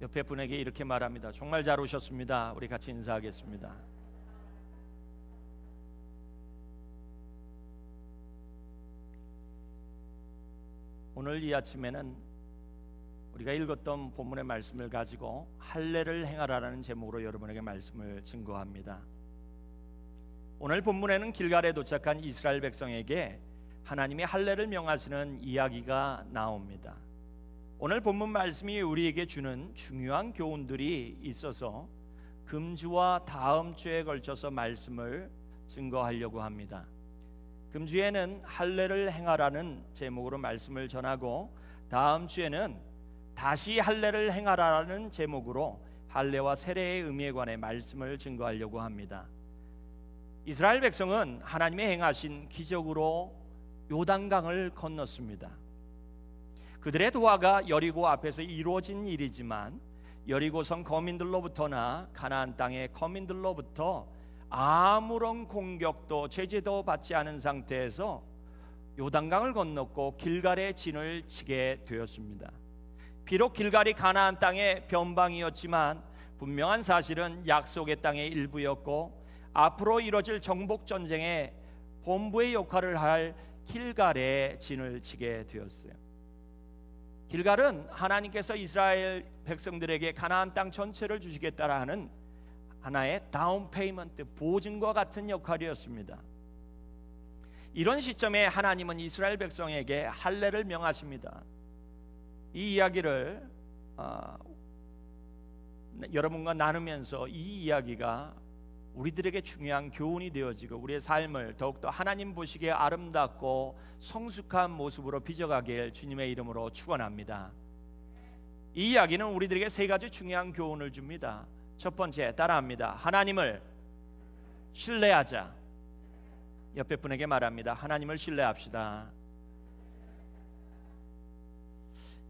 옆에 분에게 이렇게 말합니다. 정말 잘 오셨습니다. 우리 같이 인사하겠습니다. 오늘 이 아침에는 우리가 읽었던 본문의 말씀을 가지고 할례를 행하라라는 제목으로 여러분에게 말씀을 증거합니다. 오늘 본문에는 길갈에 도착한 이스라엘 백성에게 하나님이 할례를 명하시는 이야기가 나옵니다. 오늘 본문 말씀이 우리에게 주는 중요한 교훈들이 있어서 금주와 다음 주에 걸쳐서 말씀을 증거하려고 합니다. 금주에는 할례를 행하라는 제목으로 말씀을 전하고, 다음 주에는 다시 할례를 행하라는 제목으로 할례와 세례의 의미에 관해 말씀을 증거하려고 합니다. 이스라엘 백성은 하나님의 행하신 기적으로 요단강을 건넜습니다. 그들의 도하가 여리고 앞에서 이루어진 일이지만 여리고성 거민들로부터나 가나안 땅의 거민들로부터 아무런 공격도 제재도 받지 않은 상태에서 요단강을 건넜고 길갈의 진을 치게 되었습니다. 비록 길갈이 가나안 땅의 변방이었지만 분명한 사실은 약속의 땅의 일부였고, 앞으로 이뤄질 정복 전쟁의 본부의 역할을 할 길갈의 진을 치게 되었어요. 길갈은 하나님께서 이스라엘 백성들에게 가나안 땅 전체를 주시겠다라는 하나의 다운 페이먼트, 보증과 같은 역할이었습니다. 이런 시점에 하나님은 이스라엘 백성에게 할례를 명하십니다. 이 이야기를 여러분과 나누면서 이 이야기가 우리들에게 중요한 교훈이 되어지고 우리의 삶을 더욱더 하나님 보시기에 아름답고 성숙한 모습으로 빚어가길 주님의 이름으로 축원합니다. 이 이야기는 우리들에게 세 가지 중요한 교훈을 줍니다. 첫 번째, 따라합니다. 하나님을 신뢰하자. 옆에 분에게 말합니다. 하나님을 신뢰합시다.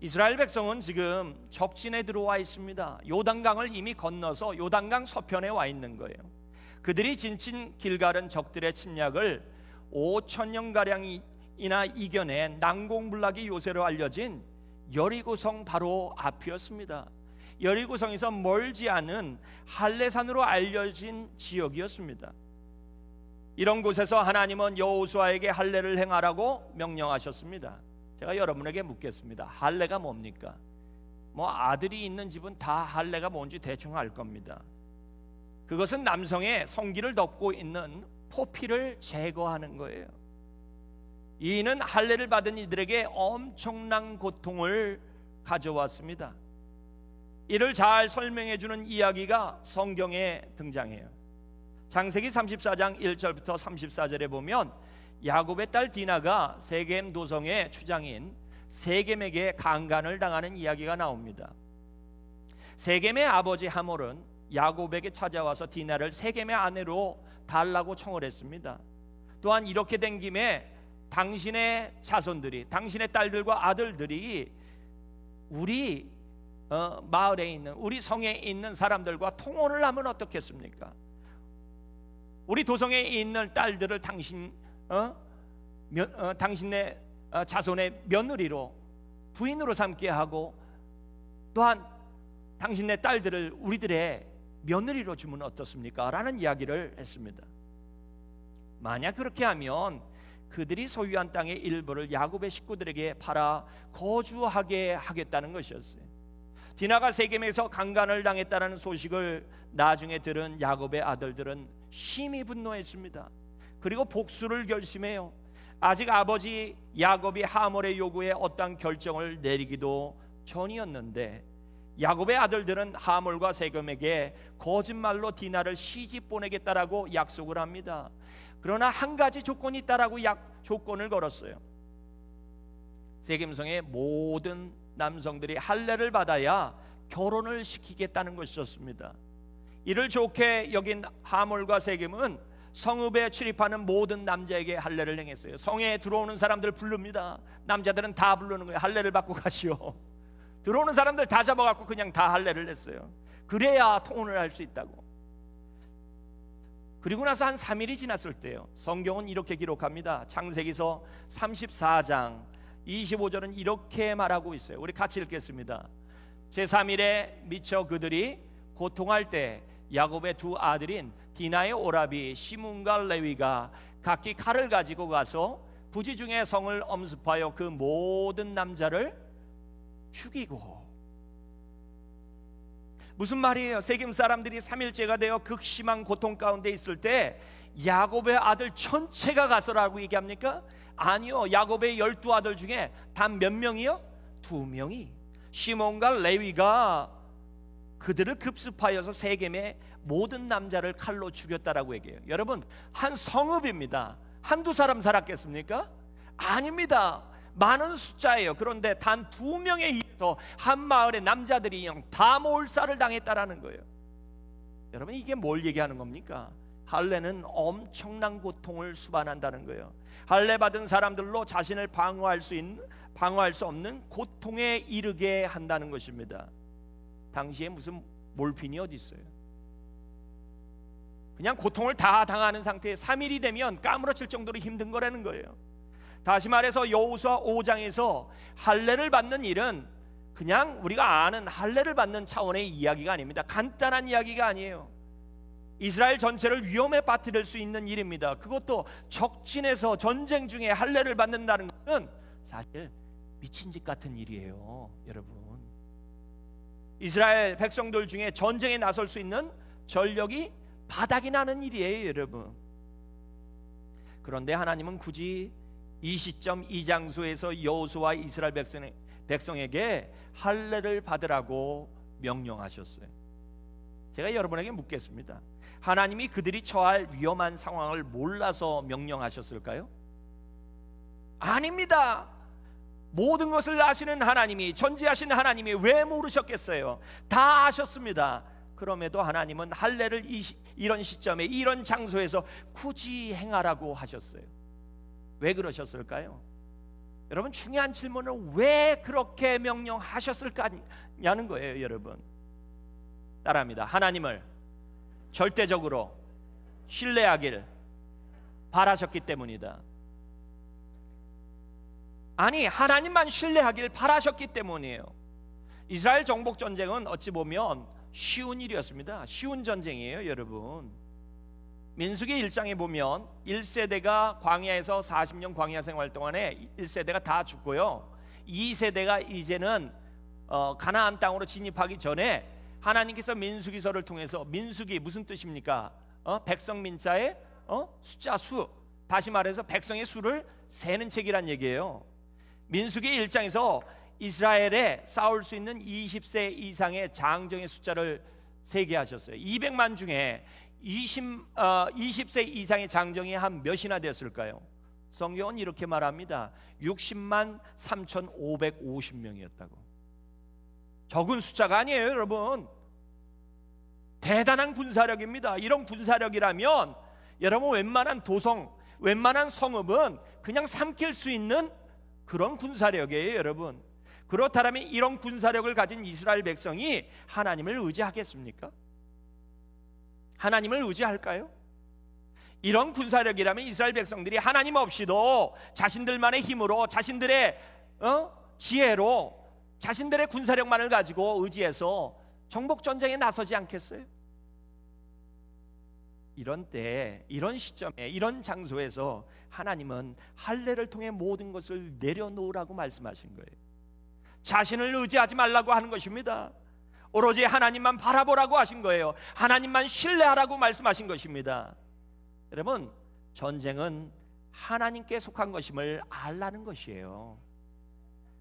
이스라엘 백성은 지금 적진에 들어와 있습니다. 요단강을 이미 건너서 요단강 서편에 와 있는 거예요. 그들이 진친 길갈은 적들의 침략을 5,000년가량이나 이겨낸 난공불락의 요새로 알려진 여리고성 바로 앞이었습니다. 여리고성에서 멀지 않은 할례산으로 알려진 지역이었습니다. 이런 곳에서 하나님은 여호수아에게 할례를 행하라고 명령하셨습니다. 제가 여러분에게 묻겠습니다. 할례가 뭡니까? 아들이 있는 집은 다 할례가 뭔지 대충 알 겁니다. 그것은 남성의 성기를 덮고 있는 포피를 제거하는 거예요. 이는 할례를 받은 이들에게 엄청난 고통을 가져왔습니다. 이를 잘 설명해 주는 이야기가 성경에 등장해요. 창세기 34장 1절부터 34절에 보면 야곱의 딸 디나가 세겜 도성의 추장인 세겜에게 강간을 당하는 이야기가 나옵니다. 세겜의 아버지 하몰은 야곱에게 찾아와서 디나를 세겜의 아내로 달라고 청을 했습니다. 또한 이렇게 된 김에 당신의 자손들이, 당신의 딸들과 아들들이 우리 마을에 있는, 우리 성에 있는 사람들과 통혼을 하면 어떻겠습니까? 우리 도성에 있는 딸들을 당신의 자손의 며느리로, 부인으로 삼게 하고, 또한 당신의 딸들을 우리들의 며느리로 주면 어떻습니까? 라는 이야기를 했습니다. 만약 그렇게 하면 그들이 소유한 땅의 일부를 야곱의 식구들에게 팔아 거주하게 하겠다는 것이었어요. 디나가 세겜에서 강간을 당했다는 소식을 나중에 들은 야곱의 아들들은 심히 분노했습니다. 그리고 복수를 결심해요. 아직 아버지 야곱이 하몰의 요구에 어떤 결정을 내리기도 전이었는데 야곱의 아들들은 하몰과 세겜에게 거짓말로 디나를 시집 보내겠다라고 약속을 합니다. 그러나 한 가지 조건이 있다라고 조건을 걸었어요. 세겜성의 모든 남성들이 할례를 받아야 결혼을 시키겠다는 것이었습니다. 이를 좋게 여긴 하몰과 세겜은 성읍에 출입하는 모든 남자에게 할례를 행했어요. 성에 들어오는 사람들 부릅니다. 남자들은 다 부르는 거예요. 할례를 받고 가시오. 들어오는 사람들 다 잡아갖고 그냥 다 할례를 했어요. 그래야 통혼을 할 수 있다고. 그리고 나서 한 3일이 지났을 때요, 성경은 이렇게 기록합니다. 창세기서 34장 25절은 이렇게 말하고 있어요. 우리 같이 읽겠습니다. 제3일에 미처 그들이 고통할 때 야곱의 두 아들인 디나의 오라비 시므온과 레위가 각기 칼을 가지고 가서 부지 중에 성을 엄습하여 그 모든 남자를 죽이고. 무슨 말이에요? 세겜 사람들이 3일째가 되어 극심한 고통 가운데 있을 때 야곱의 아들 전체가 가서라고 얘기합니까? 아니요. 야곱의 12아들 중에 단 몇 명이요? 2명이, 시몬과 레위가 그들을 급습하여서 세겜의 모든 남자를 칼로 죽였다라고 얘기해요. 여러분, 한 성읍입니다. 한두 사람 살았겠습니까? 아닙니다. 많은 숫자예요. 그런데 단 2명에 의해서 한 마을의 남자들이 다 몰살을 당했다라는 거예요. 여러분, 이게 뭘 얘기하는 겁니까? 할례는 엄청난 고통을 수반한다는 거예요. 할례 받은 사람들로 자신을 방어할 수 없는 고통에 이르게 한다는 것입니다. 당시에 무슨 몰핀이 어디 있어요? 그냥 고통을 다 당하는 상태에 3일이 되면 까무러칠 정도로 힘든 거라는 거예요. 다시 말해서 여호수아 5장에서 할례를 받는 일은 그냥 우리가 아는 할례를 받는 차원의 이야기가 아닙니다. 간단한 이야기가 아니에요. 이스라엘 전체를 위험에 빠뜨릴 수 있는 일입니다. 그것도 적진에서 전쟁 중에 할례를 받는다는 것은 사실 미친 짓 같은 일이에요. 여러분, 이스라엘 백성들 중에 전쟁에 나설 수 있는 전력이 바닥이 나는 일이에요. 여러분, 그런데 하나님은 굳이 이 시점 이 장소에서 여호수아와 이스라엘 백성에게 할례를 받으라고 명령하셨어요. 제가 여러분에게 묻겠습니다. 하나님이 그들이 처할 위험한 상황을 몰라서 명령하셨을까요? 아닙니다. 모든 것을 아시는 하나님이, 전지하신 하나님이 왜 모르셨겠어요? 다 아셨습니다. 그럼에도 하나님은 할례를 이런 시점에 이런 장소에서 굳이 행하라고 하셨어요. 왜 그러셨을까요? 여러분, 중요한 질문은 왜 그렇게 명령하셨을까냐는 거예요. 여러분, 따라합니다. 하나님을 절대적으로 신뢰하길 바라셨기 때문이다. 아니, 하나님만 신뢰하길 바라셨기 때문이에요. 이스라엘 정복 전쟁은 어찌 보면 쉬운 일이었습니다. 쉬운 전쟁이에요. 여러분, 민수기 1장에 보면 1세대가 광야에서 40년 광야 생활 동안에 1세대가 다 죽고요, 2세대가 이제는 가나안 땅으로 진입하기 전에 하나님께서 민수기서를 통해서, 민수기 무슨 뜻입니까? 백성 민자의 숫자 수, 다시 말해서 백성의 수를 세는 책이란 얘기예요. 민수기 1장에서 이스라엘에 싸울 수 있는 20세 이상의 장정의 숫자를 세게 하셨어요. 200만 중에 20세 이상의 장정이 한 몇이나 됐을까요? 성경은 이렇게 말합니다. 60만 3,550명이었다고. 적은 숫자가 아니에요. 여러분, 대단한 군사력입니다. 이런 군사력이라면 여러분, 웬만한 도성, 웬만한 성읍은 그냥 삼킬 수 있는 그런 군사력이에요. 여러분, 그렇다면 이런 군사력을 가진 이스라엘 백성이 하나님을 의지하겠습니까? 하나님을 의지할까요? 이런 군사력이라면 이스라엘 백성들이 하나님 없이도 자신들만의 힘으로, 자신들의 지혜로, 자신들의 군사력만을 가지고 의지해서 정복 전쟁에 나서지 않겠어요? 이런 때, 이런 시점에, 이런 장소에서 하나님은 할례를 통해 모든 것을 내려놓으라고 말씀하신 거예요. 자신을 의지하지 말라고 하는 것입니다. 오로지 하나님만 바라보라고 하신 거예요. 하나님만 신뢰하라고 말씀하신 것입니다. 여러분, 전쟁은 하나님께 속한 것임을 알라는 것이에요.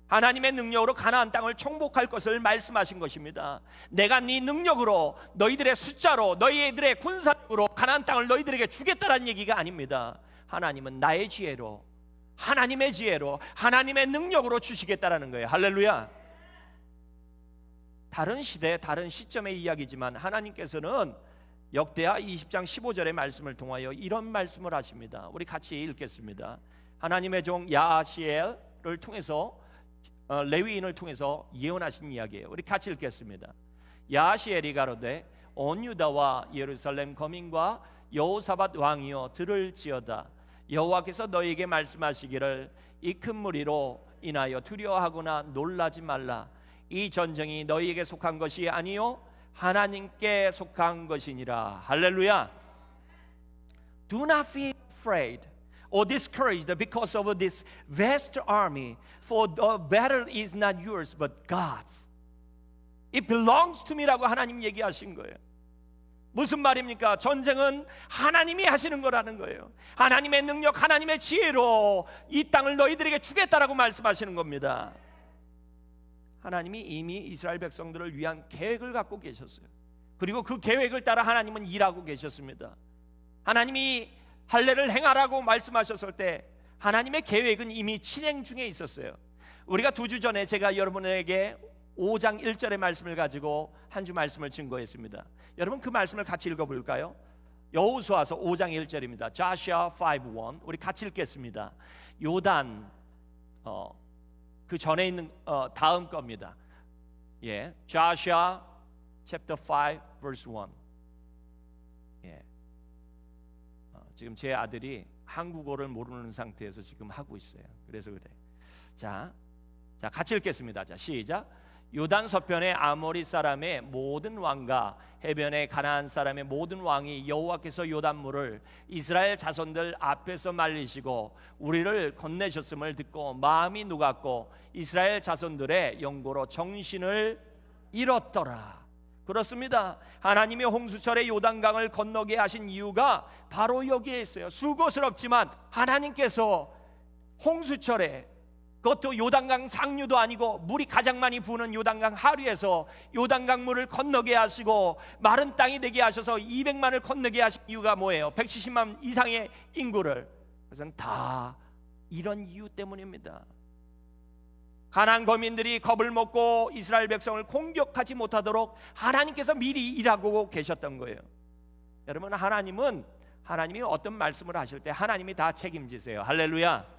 하나님의 능력으로 가나안 땅을 정복할 것을 말씀하신 것입니다. 내가 네 능력으로, 너희들의 숫자로, 너희들의 군사력으로 가나안 땅을 너희들에게 주겠다라는 얘기가 아닙니다. 하나님은 나의 지혜로, 하나님의 지혜로, 하나님의 능력으로 주시겠다라는 거예요. 할렐루야. 다른 시대, 다른 시점의 이야기지만 하나님께서는 역대하 20장 15절의 말씀을 통하여 이런 말씀을 하십니다. 우리 같이 읽겠습니다. 하나님의 종 야시엘을 통해서, 레위인을 통해서 예언하신 이야기예요. 우리 같이 읽겠습니다. 야시엘이 가로되 온 유다와 예루살렘 거민과 여호사밧 왕이여 들을지어다. 여호와께서 너희에게 말씀하시기를 이 큰 무리로 인하여 두려워하거나 놀라지 말라. 이 전쟁이 너희에게 속한 것이 아니요 하나님께 속한 것이니라. 할렐루야. Do not feel afraid or discouraged because of this vast army, for the battle is not yours but God's. It belongs to me라고 하나님 얘기하신 거예요. 무슨 말입니까? 전쟁은 하나님이 하시는 거라는 거예요. 하나님의 능력, 하나님의 지혜로 이 땅을 너희들에게 주겠다라고 말씀하시는 겁니다. 하나님이 이미 이스라엘 백성들을 위한 계획을 갖고 계셨어요. 그리고 그 계획을 따라 하나님은 일하고 계셨습니다. 하나님이 할례를 행하라고 말씀하셨을 때 하나님의 계획은 이미 진행 중에 있었어요. 우리가 2주 전에 제가 여러분에게 5장 1절의 말씀을 가지고 한 주 말씀을 증거했습니다. 여러분 그 말씀을 같이 읽어볼까요? 여호수아서 5장 1절입니다. Joshua 5:1 우리 같이 읽겠습니다. 요단 그 전에 있는 다음 겁니다. 예, Joshua chapter 5 verse 1. 예, 지금 제 아들이 한국어를 모르는 상태에서 지금 하고 있어요. 그래서 그래. 자 같이 읽겠습니다. 자, 시작. 요단 서편의 아모리 사람의 모든 왕과 해변의 가나안 사람의 모든 왕이 여호와께서 요단물을 이스라엘 자손들 앞에서 말리시고 우리를 건네셨음을 듣고 마음이 녹았고 이스라엘 자손들의 영고로 정신을 잃었더라. 그렇습니다. 하나님의 홍수철에 요단강을 건너게 하신 이유가 바로 여기에 있어요. 수고스럽지만 하나님께서 홍수철에, 그것도 요단강 상류도 아니고 물이 가장 많이 부는 요단강 하류에서 요단강 물을 건너게 하시고 마른 땅이 되게 하셔서 200만을 건너게 하신 이유가 뭐예요? 170만 이상의 인구를. 그것은 다 이런 이유 때문입니다. 가나안 거민들이 겁을 먹고 이스라엘 백성을 공격하지 못하도록 하나님께서 미리 일하고 계셨던 거예요. 여러분, 하나님이 어떤 말씀을 하실 때 하나님이 다 책임지세요. 할렐루야.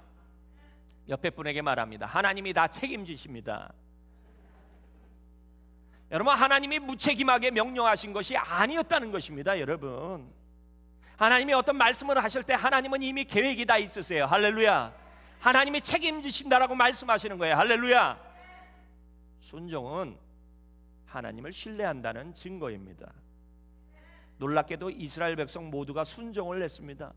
옆에 분에게 말합니다. 하나님이 다 책임지십니다. 여러분, 하나님이 무책임하게 명령하신 것이 아니었다는 것입니다. 여러분, 하나님이 어떤 말씀을 하실 때 하나님은 이미 계획이 다 있으세요. 할렐루야. 하나님이 책임지신다라고 말씀하시는 거예요. 할렐루야. 순종은 하나님을 신뢰한다는 증거입니다. 놀랍게도 이스라엘 백성 모두가 순종을 했습니다.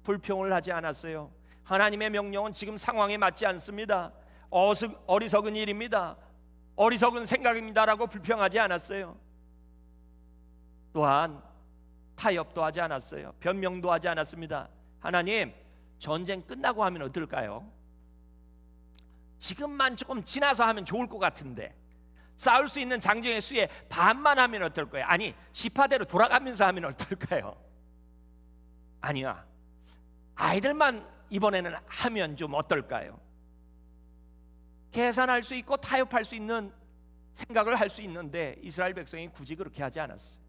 불평을 하지 않았어요. 하나님의 명령은 지금 상황에 맞지 않습니다. 어리석은 일입니다. 어리석은 생각입니다라고 불평하지 않았어요. 또한 타협도 하지 않았어요. 변명도 하지 않았습니다. 하나님, 전쟁 끝나고 하면 어떨까요? 지금만 조금 지나서 하면 좋을 것 같은데 싸울 수 있는 장정의 수의 반만 하면 어떨 거예요? 아니, 지파대로 돌아가면서 하면 어떨까요? 아니야, 아이들만 이번에는 하면 좀 어떨까요? 계산할 수 있고 타협할 수 있는 생각을 할 수 있는데 이스라엘 백성이 굳이 그렇게 하지 않았어요.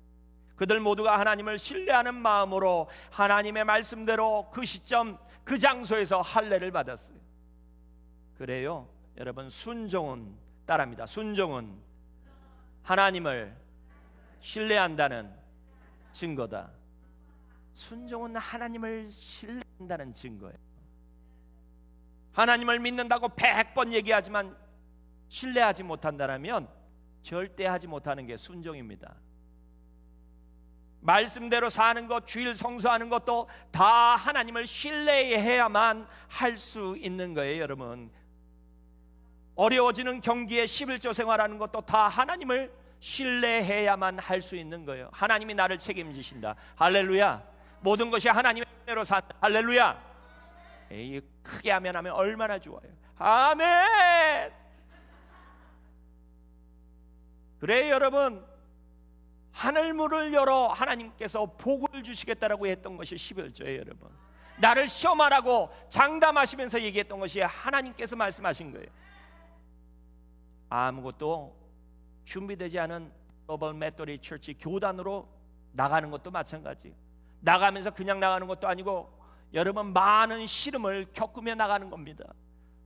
그들 모두가 하나님을 신뢰하는 마음으로 하나님의 말씀대로 그 시점 그 장소에서 할례를 받았어요. 그래요, 여러분, 순종은 따라합니다. 순종은 하나님을 신뢰한다는 증거다. 순종은 하나님을 신뢰한다는 증거예요. 하나님을 믿는다고 100번 얘기하지만 신뢰하지 못한다면 절대 하지 못하는 게 순종입니다. 말씀대로 사는 것, 주일 성수하는 것도 다 하나님을 신뢰해야만 할 수 있는 거예요. 여러분, 어려워지는 경기에 11조 생활하는 것도 다 하나님을 신뢰해야만 할 수 있는 거예요. 하나님이 나를 책임지신다. 할렐루야. 모든 것이 하나님의 은혜로 산다. 할렐루야. 에이, 크게 하면 얼마나 좋아요. 아멘. 그래, 여러분, 하늘문을 열어 하나님께서 복을 주시겠다라고 했던 것이 11조예요. 여러분, 나를 시험하라고 장담하시면서 얘기했던 것이 하나님께서 말씀하신 거예요. 아무것도 준비되지 않은 글로벌 메토디 처치 교단으로 나가는 것도 마찬가지. 나가면서 그냥 나가는 것도 아니고 여러분, 많은 시름을 겪으며 나가는 겁니다.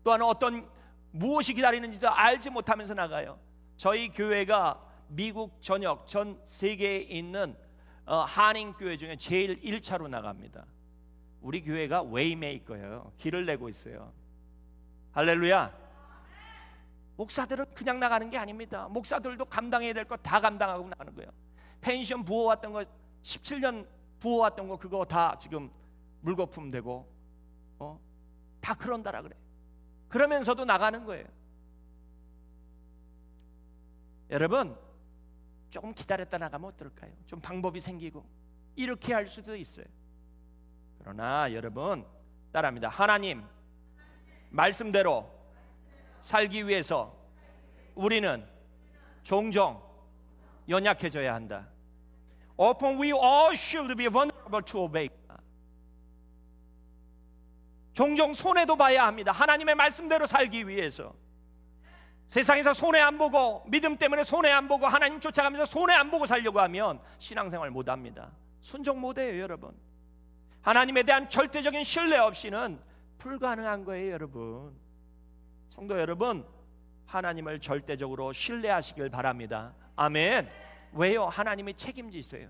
또한 어떤 무엇이 기다리는지도 알지 못하면서 나가요. 저희 교회가 미국 전역 전 세계에 있는 한인교회 중에 제일 1차로 나갑니다. 우리 교회가 웨이메이커예요. 길을 내고 있어요. 할렐루야. 목사들은 그냥 나가는 게 아닙니다. 목사들도 감당해야 될 거 다 감당하고 나가는 거예요. 펜션 부어왔던 거 17년 부어왔던 거 그거 다 지금 물거품 되고 다 그런다라 그래. 그러면서도 나가는 거예요. 여러분 조금 기다렸다 나가면 어떨까요? 좀 방법이 생기고 이렇게 할 수도 있어요. 그러나 여러분 따라합니다. 하나님 말씀대로 살기 위해서 우리는 종종 연약해져야 한다. Often we all should be vulnerable to obey. 종종 손해도 봐야 합니다. 하나님의 말씀대로 살기 위해서. 세상에서 손해 안 보고 믿음 때문에 손해 안 보고 하나님 쫓아가면서 손해 안 보고 살려고 하면 신앙생활 못 합니다. 순종 못 해요, 여러분. 하나님에 대한 절대적인 신뢰 없이는 불가능한 거예요, 여러분. 성도 여러분, 하나님을 절대적으로 신뢰하시길 바랍니다. 아멘. 왜요? 하나님이 책임지세요.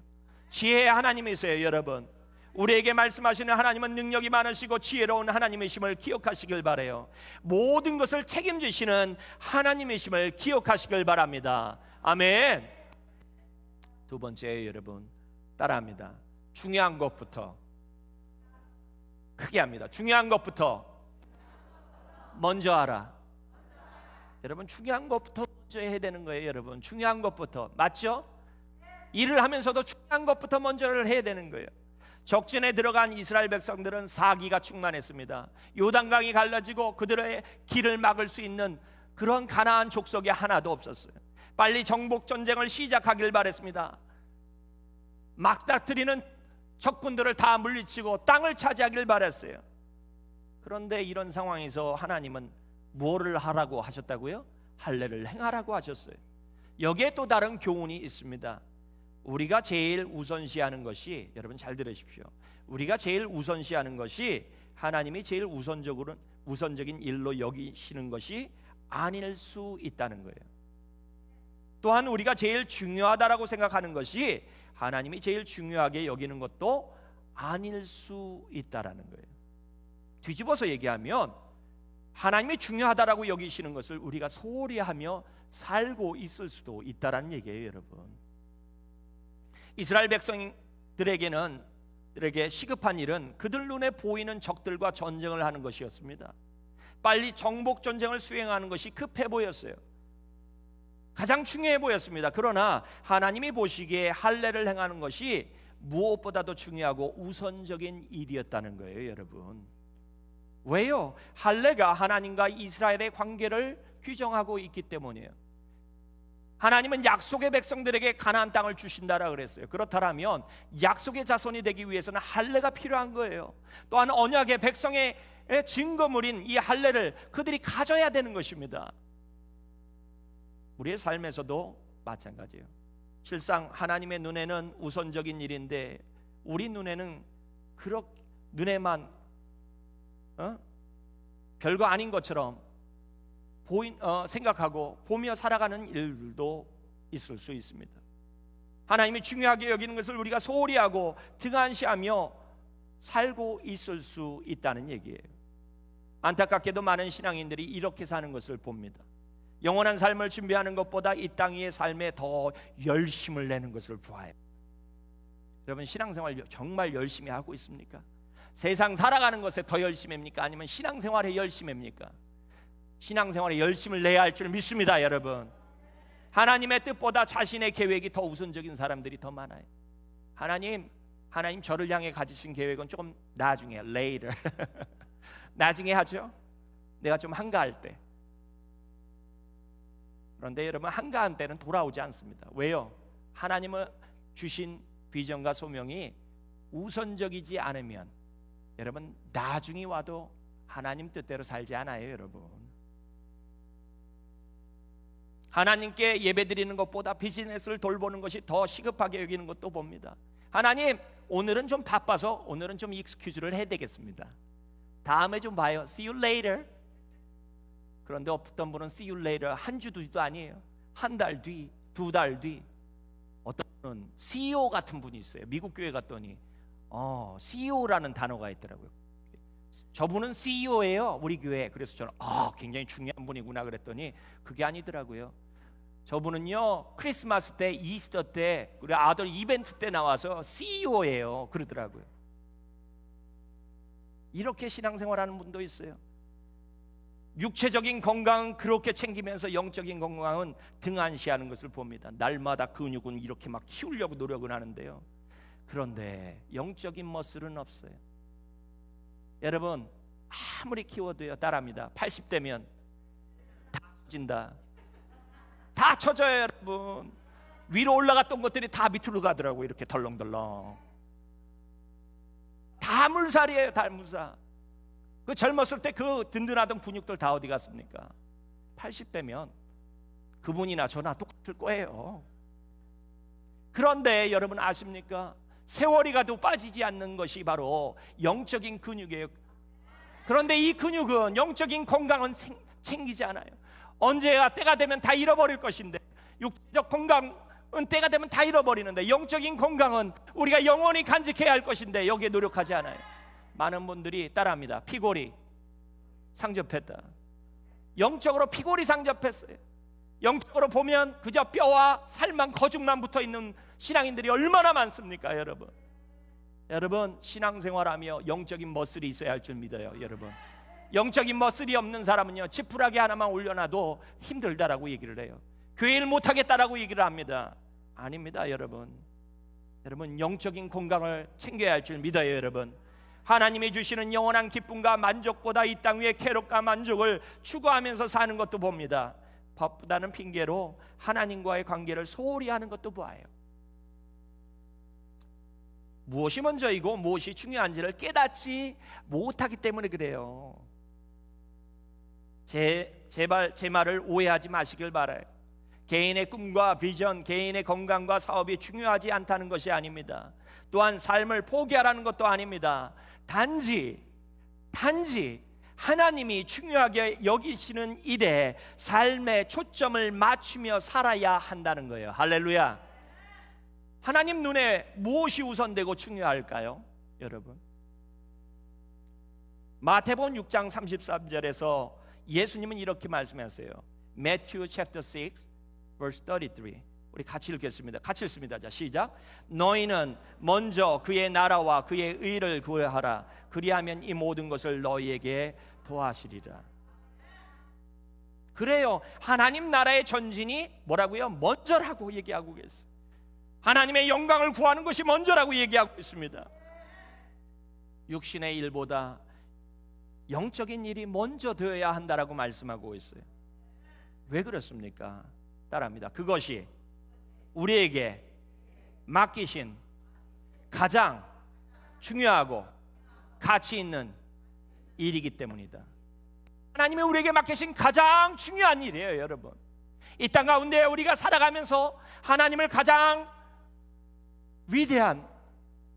지혜의 하나님이세요, 여러분. 우리에게 말씀하시는 하나님은 능력이 많으시고 지혜로운 하나님이심을 기억하시길 바라요. 모든 것을 책임지시는 하나님이심을 기억하시길 바랍니다. 아멘. 두 번째, 여러분 따라합니다. 중요한 것부터 크게 합니다. 중요한 것부터 먼저 하라. 여러분 중요한 것부터 먼저 해야 되는 거예요, 여러분. 중요한 것부터. 맞죠? 일을 하면서도 중요한 것부터 먼저를 해야 되는 거예요. 적진에 들어간 이스라엘 백성들은 사기가 충만했습니다. 요단강이 갈라지고 그들의 길을 막을 수 있는 그런 가나안 족속이 하나도 없었어요. 빨리 정복 전쟁을 시작하길 바랬습니다. 막다트리는 적군들을 다 물리치고 땅을 차지하길 바랬어요. 그런데 이런 상황에서 하나님은 뭐를 하라고 하셨다고요? 할례를 행하라고 하셨어요. 여기에 또 다른 교훈이 있습니다. 우리가 제일 우선시하는 것이, 여러분 잘 들으십시오. 우리가 제일 우선시하는 것이 하나님이 제일 우선적인 일로 여기시는 것이 아닐 수 있다는 거예요. 또한 우리가 제일 중요하다라고 생각하는 것이 하나님이 제일 중요하게 여기는 것도 아닐 수 있다라는 거예요. 뒤집어서 얘기하면 하나님이 중요하다라고 여기시는 것을 우리가 소홀히 하며 살고 있을 수도 있다라는 얘기예요, 여러분. 이스라엘 백성들에게 시급한 일은 그들 눈에 보이는 적들과 전쟁을 하는 것이었습니다. 빨리 정복 전쟁을 수행하는 것이 급해 보였어요. 가장 중요해 보였습니다. 그러나 하나님이 보시기에 할례를 행하는 것이 무엇보다도 중요하고 우선적인 일이었다는 거예요, 여러분. 왜요? 할례가 하나님과 이스라엘의 관계를 규정하고 있기 때문이에요. 하나님은 약속의 백성들에게 가나안 땅을 주신다라 그랬어요. 그렇다면 약속의 자손이 되기 위해서는 할례가 필요한 거예요. 또한 언약의 백성의 증거물인 이 할례를 그들이 가져야 되는 것입니다. 우리의 삶에서도 마찬가지예요. 실상 하나님의 눈에는 우선적인 일인데 우리 눈에는 그렇게 눈에만 별거 아닌 것처럼 생각하고 보며 살아가는 일들도 있을 수 있습니다. 하나님이 중요하게 여기는 것을 우리가 소홀히 하고 등한시하며 살고 있을 수 있다는 얘기예요. 안타깝게도 많은 신앙인들이 이렇게 사는 것을 봅니다. 영원한 삶을 준비하는 것보다 이 땅 위의 삶에 더 열심을 내는 것을 보아요. 여러분 신앙생활 정말 열심히 하고 있습니까? 세상 살아가는 것에 더 열심히 합니까? 아니면 신앙생활에 열심히 합니까? 신앙생활에 열심을 내야 할 줄 믿습니다, 여러분. 하나님의 뜻보다 자신의 계획이 더 우선적인 사람들이 더 많아요. 하나님 저를 향해 가지신 계획은 조금 나중에, later 나중에 하죠. 내가 좀 한가할 때. 그런데 여러분 한가한 때는 돌아오지 않습니다. 왜요? 하나님은 주신 비전과 소명이 우선적이지 않으면 여러분 나중에 와도 하나님 뜻대로 살지 않아요, 여러분. 하나님께 예배드리는 것보다 비즈니스를 돌보는 것이 더 시급하게 여기는 것도 봅니다. 하나님 오늘은 좀 바빠서 오늘은 좀 익스큐즈를 해야 되겠습니다. 다음에 좀 봐요. See you later. 그런데 어떤 분은 see you later 한 주 두 주도 아니에요. 한 달 뒤, 두 달 뒤. 어떤 분은 CEO 같은 분이 있어요. 미국 교회 갔더니 CEO라는 단어가 있더라고요. 저분은 CEO예요, 우리 교회. 그래서 저는 굉장히 중요한 분이구나 그랬더니 그게 아니더라고요. 저분은요 크리스마스 때, 이스터 때, 우리 아들 이벤트 때 나와서 CEO예요 그러더라고요. 이렇게 신앙생활하는 분도 있어요. 육체적인 건강은 그렇게 챙기면서 영적인 건강은 등한시하는 것을 봅니다. 날마다 근육은 이렇게 막 키우려고 노력은 하는데요, 그런데 영적인 머슬은 없어요. 여러분, 아무리 키워도요, 따라합니다. 80대면 다 처진다. 다 처져요 여러분. 위로 올라갔던 것들이 다 밑으로 가더라고요. 이렇게 덜렁덜렁. 다 물살이에요, 다 물살. 그 젊었을 때 그 든든하던 근육들 다 어디 갔습니까? 80대면 그분이나 저나 똑같을 거예요. 그런데 여러분 아십니까? 세월이 가도 빠지지 않는 것이 바로 영적인 근육이에요. 그런데 이 근육은 영적인 건강은 챙기지 않아요. 언제가 때가 되면 다 잃어버릴 것인데, 육적 건강은 때가 되면 다 잃어버리는데, 영적인 건강은 우리가 영원히 간직해야 할 것인데 여기에 노력하지 않아요. 많은 분들이 따라합니다. 피골이 상접했다. 영적으로 피골이 상접했어요. 영적으로 보면 그저 뼈와 살만 거죽만 붙어 있는 신앙인들이 얼마나 많습니까 여러분. 여러분, 신앙생활하며 영적인 머슬이 있어야 할 줄 믿어요 여러분. 영적인 머슬이 없는 사람은요, 지푸라기 하나만 올려놔도 힘들다라고 얘기를 해요. 교회 일 못하겠다라고 얘기를 합니다. 아닙니다 여러분. 여러분, 영적인 건강을 챙겨야 할 줄 믿어요 여러분. 하나님이 주시는 영원한 기쁨과 만족보다 이 땅 위의 쾌락과 만족을 추구하면서 사는 것도 봅니다. 바쁘다는 핑계로 하나님과의 관계를 소홀히 하는 것도 보아요. 무엇이 먼저이고 무엇이 중요한지를 깨닫지 못하기 때문에 그래요. 제발 제 말을 오해하지 마시길 바라요. 개인의 꿈과 비전, 개인의 건강과 사업이 중요하지 않다는 것이 아닙니다. 또한 삶을 포기하라는 것도 아닙니다. 단지 하나님이 중요하게 여기시는 일에 삶의 초점을 맞추며 살아야 한다는 거예요. 할렐루야. 하나님 눈에 무엇이 우선되고 중요할까요 여러분? 마태복음 6장 33절에서 예수님은 이렇게 말씀하세요. Matthew chapter 6 verse 33. 우리 같이 읽겠습니다. 같이 읽습니다. 자, 시작. 너희는 먼저 그의 나라와 그의 의를 구하라. 그리하면 이 모든 것을 너희에게 더하시리라. 그래요. 하나님 나라의 전진이 뭐라고요? 먼저라고 얘기하고 계세요. 하나님의 영광을 구하는 것이 먼저라고 얘기하고 있습니다. 육신의 일보다 영적인 일이 먼저 되어야 한다라고 말씀하고 있어요. 왜 그렇습니까? 따라합니다. 그것이 우리에게 맡기신 가장 중요하고 가치 있는 일이기 때문이다. 하나님이 우리에게 맡기신 가장 중요한 일이에요 여러분. 이 땅 가운데 우리가 살아가면서 하나님을 가장 위대한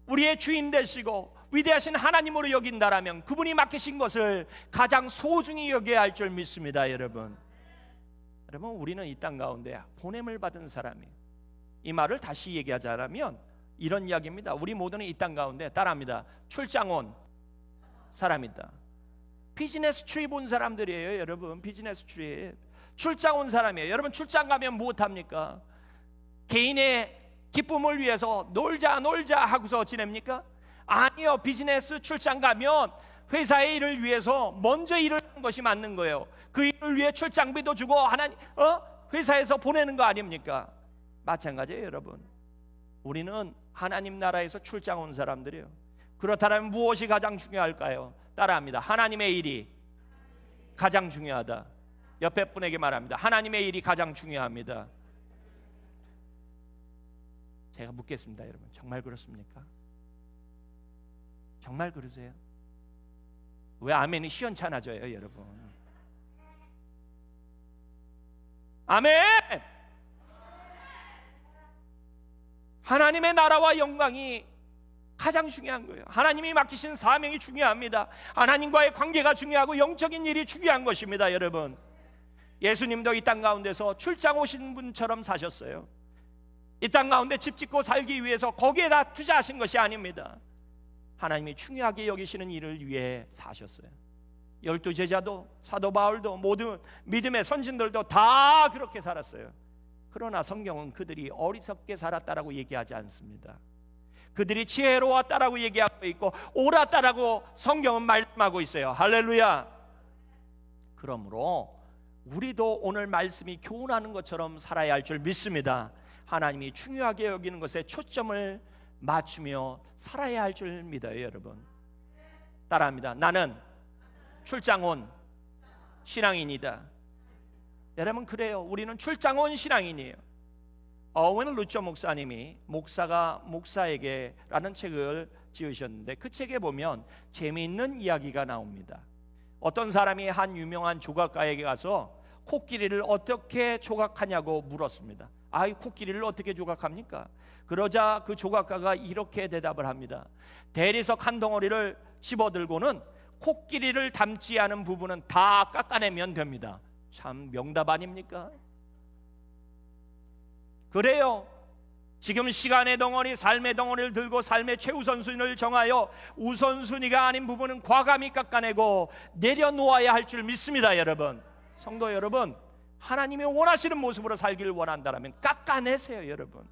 우리의 주인 되시고 위대하신 하나님으로 여긴다라면 그분이 맡기신 것을 가장 소중히 여겨야 할 줄 믿습니다 여러분. 여러분, 우리는 이 땅 가운데 보냄을 받은 사람이에요. 이 말을 다시 얘기하자면 이런 이야기입니다. 우리 모두는 이 땅 가운데 따라합니다. 출장 온 사람이다. 비즈니스 트립 온 사람들이에요 여러분. 비즈니스 트립 출장 온 사람이에요. 여러분, 출장 가면 무엇합니까? 개인의 기쁨을 위해서 놀자 하고서 지냅니까? 아니요. 비즈니스 출장 가면 회사의 일을 위해서 먼저 일을 하는 것이 맞는 거예요. 그 일을 위해 출장비도 주고 회사에서 보내는 거 아닙니까? 마찬가지예요 여러분. 우리는 하나님 나라에서 출장 온 사람들이에요. 그렇다면 무엇이 가장 중요할까요? 따라합니다. 하나님의 일이 가장 중요하다. 옆에 분에게 말합니다. 하나님의 일이 가장 중요합니다. 제가 묻겠습니다 여러분. 정말 그렇습니까? 정말 그러세요? 왜 아멘이 시원찮아져요 여러분? 아멘! 하나님의 나라와 영광이 가장 중요한 거예요. 하나님이 맡기신 사명이 중요합니다. 하나님과의 관계가 중요하고 영적인 일이 중요한 것입니다 여러분. 예수님도 이 땅 가운데서 출장 오신 분처럼 사셨어요. 이 땅 가운데 집 짓고 살기 위해서 거기에다 투자하신 것이 아닙니다. 하나님이 중요하게 여기시는 일을 위해 사셨어요. 12제자도 사도 바울도 모든 믿음의 선진들도 다 그렇게 살았어요. 그러나 성경은 그들이 어리석게 살았다라고 얘기하지 않습니다. 그들이 지혜로웠다라고 얘기하고 있고 옳았다라고 성경은 말씀하고 있어요. 할렐루야. 그러므로 우리도 오늘 말씀이 교훈하는 것처럼 살아야 할 줄 믿습니다. 하나님이 중요하게 여기는 것에 초점을 맞추며 살아야 할 줄 믿어요. 여러분 따라합니다. 나는 출장 온 신앙인이다. 여러분 그래요. 우리는 출장 온 신앙인이에요. 어웬 루처 목사님이 목사가 목사에게 라는 책을 지으셨는데 그 책에 보면 재미있는 이야기가 나옵니다. 어떤 사람이 한 유명한 조각가에게 가서 코끼리를 어떻게 조각하냐고 물었습니다. 이 코끼리를 어떻게 조각합니까? 그러자 그 조각가가 이렇게 대답을 합니다. 대리석 한 덩어리를 집어들고는 코끼리를 닮지 않은 부분은 다 깎아내면 됩니다. 참 명답 아닙니까? 그래요. 지금 시간의 덩어리, 삶의 덩어리를 들고 삶의 최우선순위를 정하여 우선순위가 아닌 부분은 과감히 깎아내고 내려놓아야 할 줄 믿습니다. 여러분 성도 여러분, 하나님이 원하시는 모습으로 살기를 원한다면 깎아내세요. 여러분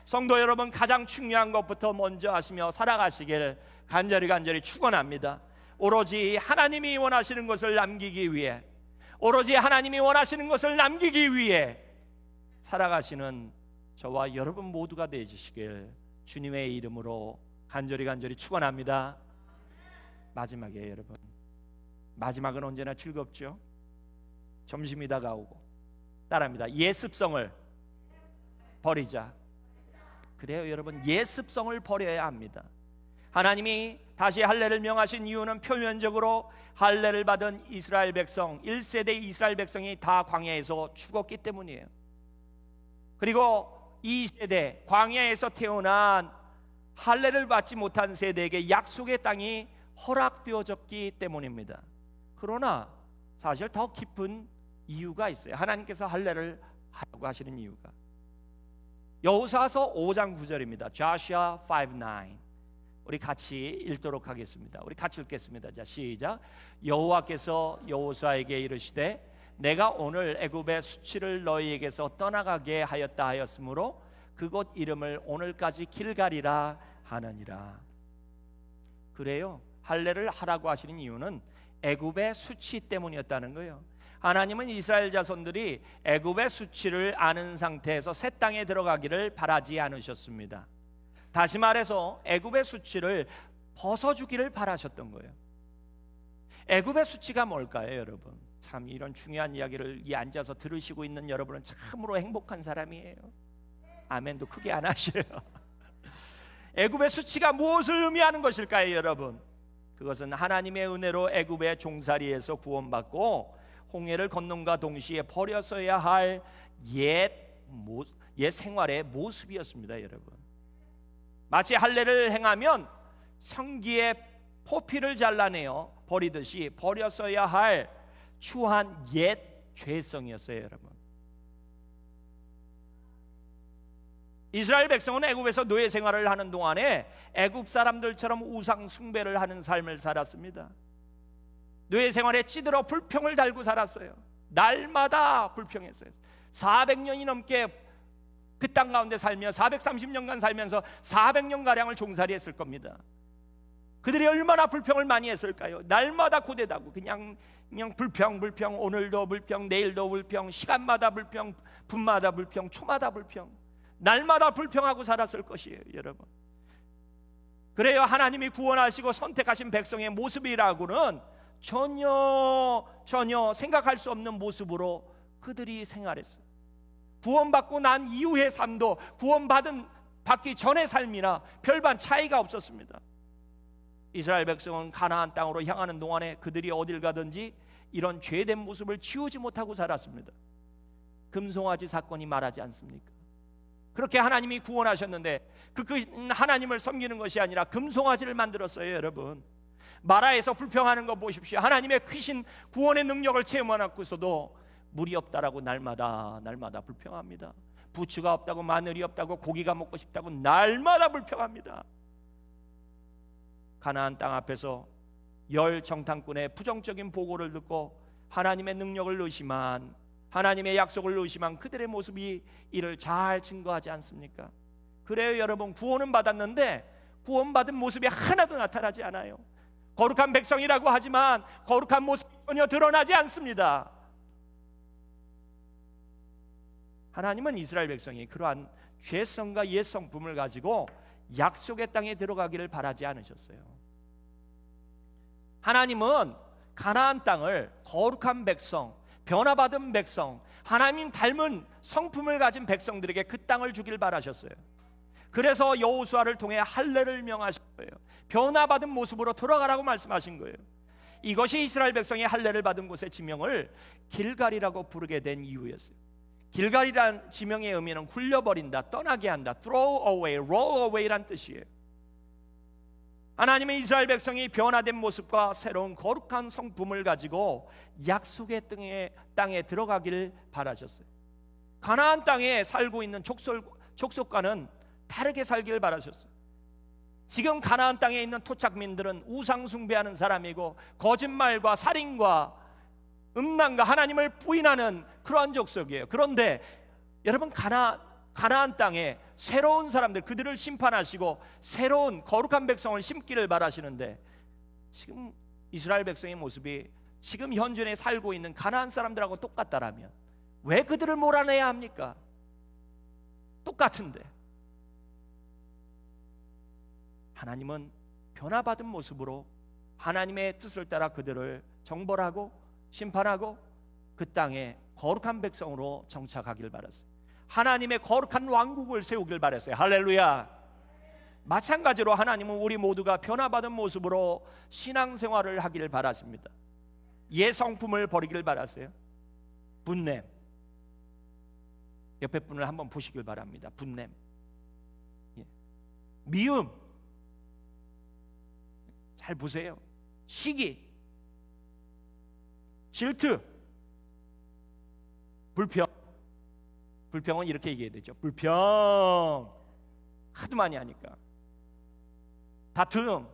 성도 여러분, 가장 중요한 것부터 먼저 하시며 살아가시길 간절히 축원합니다. 오로지 하나님이 원하시는 것을 남기기 위해, 오로지 하나님이 원하시는 것을 남기기 위해 살아가시는 저와 여러분 모두가 되시길 주님의 이름으로 간절히 축원합니다. 마지막에 여러분, 마지막은 언제나 즐겁죠. 점심이 다가오고 따라합니다. 예습성을 버리자. 그래요 여러분, 예습성을 버려야 합니다. 하나님이 다시 할례를 명하신 이유는 표면적으로 할례를 받은 이스라엘 백성 1세대 이스라엘 백성이 다 광야에서 죽었기 때문이에요. 그리고 2세대 광야에서 태어난 할례를 받지 못한 세대에게 약속의 땅이 허락되어졌기 때문입니다. 그러나 사실 더 깊은 이유가 있어요. 하나님께서 할례를 하라고 하시는 이유가 여호수아서 5장 9절입니다. Joshua 5:9. 우리 같이 읽도록 하겠습니다. 우리 같이 읽겠습니다. 자, 시작. 여호와께서 여호수아에게 이르시되 내가 오늘 애굽의 수치를 너희에게서 떠나가게 하였다 하였으므로 그곳 이름을 오늘까지 길갈이라 하느니라. 그래요. 할례를 하라고 하시는 이유는 애굽의 수치 때문이었다는 거예요. 하나님은 이스라엘 자손들이 애굽의 수치를 아는 상태에서 새 땅에 들어가기를 바라지 않으셨습니다. 다시 말해서 애굽의 수치를 벗어주기를 바라셨던 거예요. 애굽의 수치가 뭘까요, 여러분? 참 이런 중요한 이야기를 이 앉아서 들으시고 있는 여러분은 참으로 행복한 사람이에요. 아멘도 크게 안 하셔요. 애굽의 수치가 무엇을 의미하는 것일까요, 여러분? 그것은 하나님의 은혜로 애굽의 종살이에서 구원받고 홍해를 건넌과 동시에 버려서야 할 옛 생활의 모습이었습니다, 여러분. 마치 할례를 행하면 성기의 포피를 잘라내어 버리듯이 버려서야 할 추한 옛 죄성이었어요, 여러분. 이스라엘 백성은 애굽에서 노예 생활을 하는 동안에 애굽 사람들처럼 우상 숭배를 하는 삶을 살았습니다. 노예 생활에 찌들어 불평을 달고 살았어요. 날마다 불평했어요. 400년이 넘게 그 땅 가운데 살며 430년간 살면서 400년가량을 종살이했을 겁니다. 그들이 얼마나 불평을 많이 했을까요? 날마다 고대다고 그냥 불평, 오늘도 불평, 내일도 불평, 시간마다 불평, 분마다 불평, 초마다 불평, 날마다 불평하고 살았을 것이에요, 여러분. 그래요. 하나님이 구원하시고 선택하신 백성의 모습이라고는 전혀 생각할 수 없는 모습으로 그들이 생활했어요. 구원받고 난 이후의 삶도 받기 전의 삶이나 별반 차이가 없었습니다. 이스라엘 백성은 가나안 땅으로 향하는 동안에 그들이 어딜 가든지 이런 죄된 모습을 지우지 못하고 살았습니다. 금송아지 사건이 말하지 않습니까? 그렇게 하나님이 구원하셨는데 그 하나님을 섬기는 것이 아니라 금송아지를 만들었어요, 여러분. 마라에서 불평하는 거 보십시오. 하나님의 크신 구원의 능력을 체험하고서도 물이 없다라고 날마다 불평합니다. 부추가 없다고, 마늘이 없다고, 고기가 먹고 싶다고 날마다 불평합니다. 가나안 땅 앞에서 열 정탐꾼의 부정적인 보고를 듣고 하나님의 능력을 의심한, 하나님의 약속을 의심한 그들의 모습이 이를 잘 증거하지 않습니까? 그래요 여러분, 구원은 받았는데 구원받은 모습이 하나도 나타나지 않아요. 거룩한 백성이라고 하지만 거룩한 모습이 전혀 드러나지 않습니다. 하나님은 이스라엘 백성이 그러한 죄성과 옛성품을 가지고 약속의 땅에 들어가기를 바라지 않으셨어요. 하나님은 가나안 땅을 거룩한 백성, 변화받은 백성, 하나님 닮은 성품을 가진 백성들에게 그 땅을 주길 바라셨어요. 그래서 여호수아를 통해 할례를 명하신 거예요. 변화받은 모습으로 돌아가라고 말씀하신 거예요. 이것이 이스라엘 백성이 할례를 받은 곳의 지명을 길갈이라고 부르게 된 이유였어요. 길갈이란 지명의 의미는 굴려버린다, 떠나게 한다, throw away, roll away란 뜻이에요. 하나님의 이스라엘 백성이 변화된 모습과 새로운 거룩한 성품을 가지고 약속의 땅에 들어가기를 바라셨어요. 가나안 땅에 살고 있는 족속과는 다르게 살기를 바라셨어요. 지금 가나안 땅에 있는 토착민들은 우상 숭배하는 사람이고 거짓말과 살인과 음란과 하나님을 부인하는 그러한 족속이에요. 그런데 여러분, 가나안 땅에 새로운 사람들, 그들을 심판하시고 새로운 거룩한 백성을 심기를 바라시는데, 지금 이스라엘 백성의 모습이 지금 현존에 살고 있는 가나안 사람들하고 똑같다라면 왜 그들을 몰아내야 합니까? 똑같은데. 하나님은 변화받은 모습으로 하나님의 뜻을 따라 그들을 정벌하고 심판하고 그 땅에 거룩한 백성으로 정착하길 바랐어요. 하나님의 거룩한 왕국을 세우길 바랐어요. 할렐루야. 마찬가지로 하나님은 우리 모두가 변화받은 모습으로 신앙생활을 하기를 바라십니다. 예성품을 버리길 바라세요. 분냄, 옆에 분을 한번 보시길 바랍니다. 분냄, 미움, 잘 보세요. 시기, 질투, 불평. 불평은 이렇게 얘기해야 되죠. 불평 하도 많이 하니까. 다툼,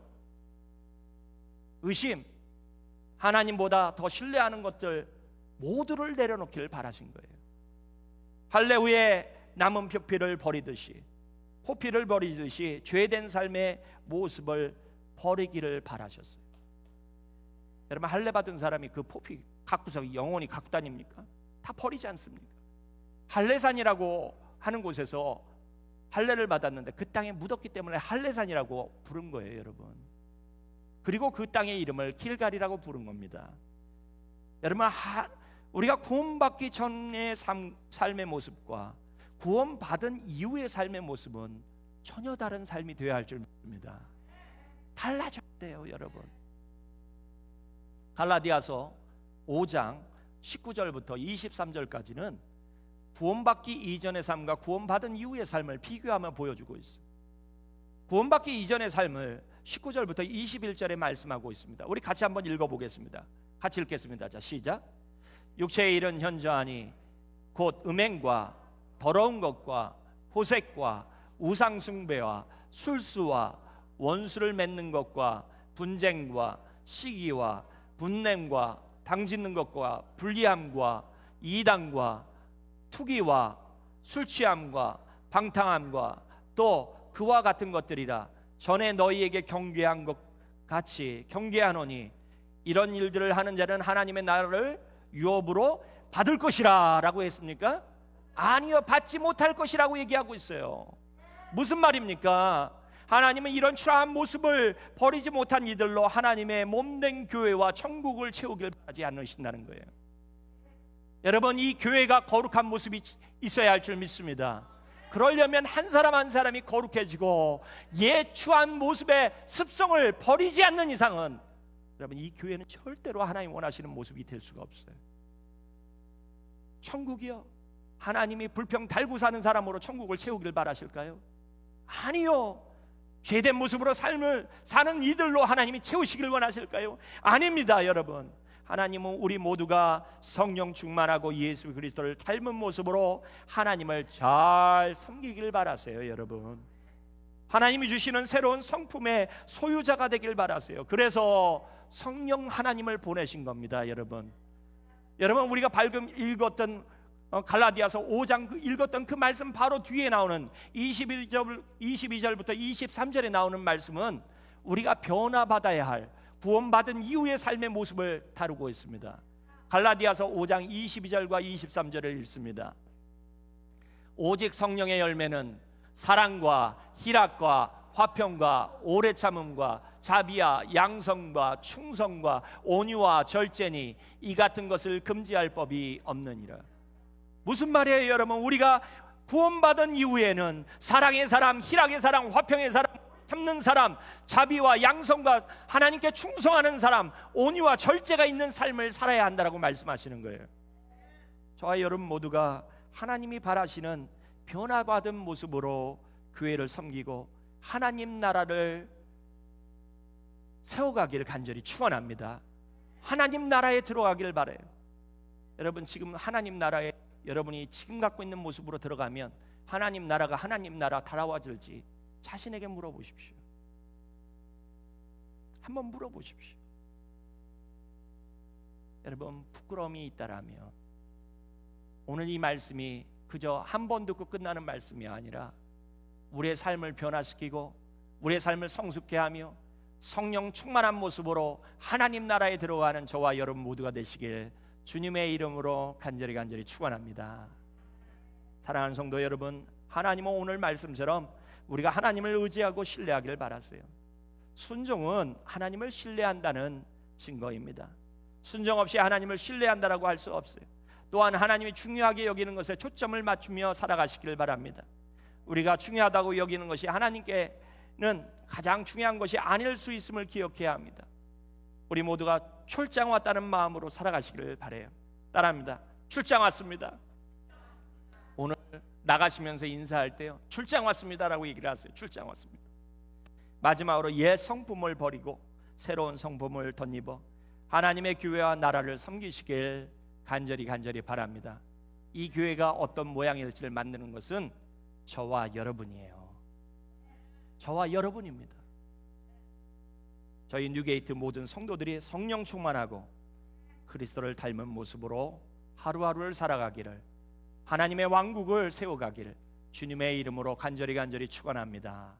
의심, 하나님보다 더 신뢰하는 것들 모두를 내려놓기를 바라신 거예요. 할례 후에 남은 표피를 버리듯이, 포피를 버리듯이 죄된 삶의 모습을 버리기를 바라셨어요. 여러분, 할례 받은 사람이 그 포피 갖고서 영원히 갖고 다닙니까? 다 버리지 않습니까? 할례산이라고 하는 곳에서 할례를 받았는데 그 땅에 묻었기 때문에 할례산이라고 부른 거예요, 여러분. 그리고 그 땅의 이름을 길갈이라고 부른 겁니다. 여러분, 우리가 구원받기 전의 삶의 모습과 구원받은 이후의 삶의 모습은 전혀 다른 삶이 되어야 할 줄 믿습니다. 달라져야 돼요, 여러분. 갈라디아서 5장 19절부터 23절까지는 구원받기 이전의 삶과 구원받은 이후의 삶을 비교하며 보여주고 있어요. 구원받기 이전의 삶을 19절부터 21절에 말씀하고 있습니다. 우리 같이 한번 읽어보겠습니다. 같이 읽겠습니다. 자, 시작. 육체의 일은 현저하니 곧 음행과 더러운 것과 호색과 우상숭배와 술수와 원수를 맺는 것과 분쟁과 시기와 분냄과 당짓는 것과 불리함과 이단과 투기와 술취함과 방탕함과 또 그와 같은 것들이라. 전에 너희에게 경계한 것 같이 경계하노니 이런 일들을 하는 자는 하나님의 나라를 유업으로 받을 것이라 라고 했습니까? 아니요, 받지 못할 것이라고 얘기하고 있어요. 무슨 말입니까? 하나님은 이런 추한 모습을 버리지 못한 이들로 하나님의 몸된 교회와 천국을 채우길 바라지 않으신다는 거예요. 여러분, 이 교회가 거룩한 모습이 있어야 할 줄 믿습니다. 그러려면 한 사람 한 사람이 거룩해지고 옛 추한 모습의 습성을 버리지 않는 이상은 여러분, 이 교회는 절대로 하나님 원하시는 모습이 될 수가 없어요. 천국이요? 하나님이 불평 달고 사는 사람으로 천국을 채우길 바라실까요? 아니요. 죄된 모습으로 삶을 사는 이들로 하나님이 채우시길 원하실까요? 아닙니다, 여러분. 하나님은 우리 모두가 성령 충만하고 예수 그리스도를 닮은 모습으로 하나님을 잘 섬기길 바라세요, 여러분. 하나님이 주시는 새로운 성품의 소유자가 되길 바라세요. 그래서 성령 하나님을 보내신 겁니다. 여러분 우리가 방금 읽었던 갈라디아서 5장 읽었던 그 말씀 바로 뒤에 나오는 22절부터 23절에 나오는 말씀은 우리가 변화받아야 할 구원받은 이후의 삶의 모습을 다루고 있습니다. 갈라디아서 5장 22절과 23절을 읽습니다. 오직 성령의 열매는 사랑과 희락과 화평과 오래 참음과 자비와 양성과 충성과 온유와 절제니 이 같은 것을 금지할 법이 없느니라. 무슨 말이에요, 여러분? 우리가 구원받은 이후에는 사랑의 사람, 희락의 사람, 화평의 사람, 참는 사람, 자비와 양성과 하나님께 충성하는 사람, 온유와 절제가 있는 삶을 살아야 한다라고 말씀하시는 거예요. 저와 여러분 모두가 하나님이 바라시는 변화받은 모습으로 교회를 섬기고 하나님 나라를 세워가기를 간절히 축원합니다. 하나님 나라에 들어가기를 바라요. 여러분 지금 하나님 나라에 여러분이 지금 갖고 있는 모습으로 들어가면 하나님 나라가 하나님 나라 달아와질지 자신에게 물어보십시오. 한번 물어보십시오. 여러분 부끄러움이 있다라면 오늘 이 말씀이 그저 한 번 듣고 끝나는 말씀이 아니라 우리의 삶을 변화시키고 우리의 삶을 성숙케 하며 성령 충만한 모습으로 하나님 나라에 들어가는 저와 여러분 모두가 되시길 주님의 이름으로 간절히 축원합니다. 사랑하는 성도 여러분, 하나님은 오늘 말씀처럼 우리가 하나님을 의지하고 신뢰하기를 바라세요. 순종은 하나님을 신뢰한다는 증거입니다. 순종 없이 하나님을 신뢰한다라고 할 수 없어요. 또한 하나님이 중요하게 여기는 것에 초점을 맞추며 살아가시기를 바랍니다. 우리가 중요하다고 여기는 것이 하나님께는 가장 중요한 것이 아닐 수 있음을 기억해야 합니다. 우리 모두가 출장 왔다는 마음으로 살아가시기를 바라요. 따라합니다. 출장 왔습니다. 오늘 나가시면서 인사할 때요, 출장 왔습니다라고 얘기를 하세요. 출장 왔습니다. 마지막으로 옛 성품을 버리고 새로운 성품을 덧입어 하나님의 교회와 나라를 섬기시길 간절히 바랍니다. 이 교회가 어떤 모양일지를 만드는 것은 저와 여러분이에요. 저와 여러분입니다. 저희 뉴게이트 모든 성도들이 성령 충만하고 그리스도를 닮은 모습으로 하루하루를 살아가기를, 하나님의 왕국을 세워가기를 주님의 이름으로 간절히 축원합니다.